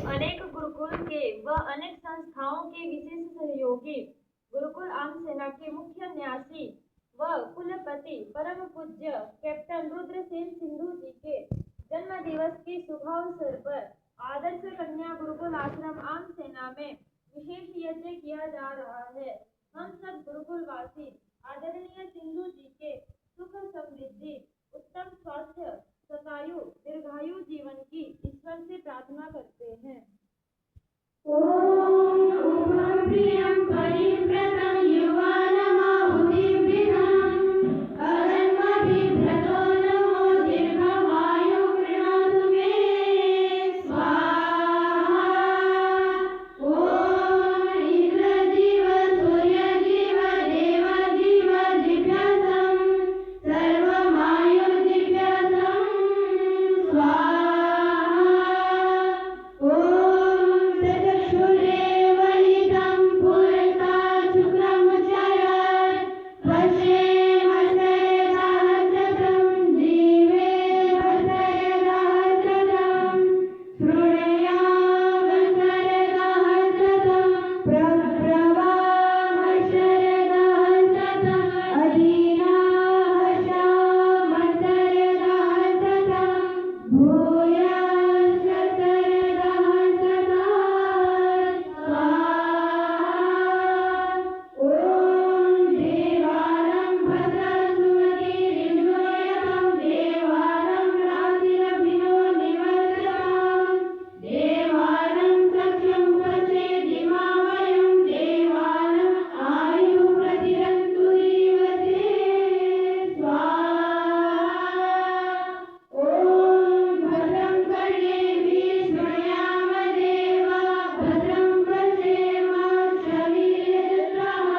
अनेक गुरुकुल के व अनेक संस्थाओं के विशेष सहयोगी गुरुकुल आम सेना के मुख्य न्यासी व कुलपति परम पूज्य कैप्टन रुद्रसेन सिंधु जी के जन्म दिवस के शुभ अवसर पर आदर्श कन्या गुरुकुल आश्रम आम सेना में विशेष यज्ञ किया जा रहा है। हम सब गुरुकुलवासी आदरणीय सिंधु जी के सुख समृद्धि उत्तम स्वास्थ्य सतायु दीर्घायु जीवन की ईश्वर से प्रार्थना करते हैं। ओम प्रियं परिव्रतं युवानमाहुतिभृतं अरण्मभिभ्रतो नमो दीर्घमायुः कृणोतु मे स्वाहा। ओम इंद्रजीव सूर्यजीव देवजीव दिव्यसं सर्वमायुर्दिव्यसं स्वाहा। ओम चक्षुरेव हितं पुरस्तात् शुक्रमुच्चरत् पश्येम शरदहस्तं दिवे शरदहस्तं शृणुयाम शरदहस्तं प्रब्रवाम शरदहस्तं अधीनाहस्याम शरदहस्तं भूयश्च शरदहस्तं स्वाहा। ओम देवानं भद्रसुमतिरिन्द्रोयतं देवानं रातिरभिनो निवर्ततां देवानं सख्यं पश्येदिमावयं देवानं आयुः प्रतिरन्तु जीवते स्वाहा। ओम भद्रं कर्णेभिः शृणुयाम देवा भद्रं पश्येम शरीरजत्राः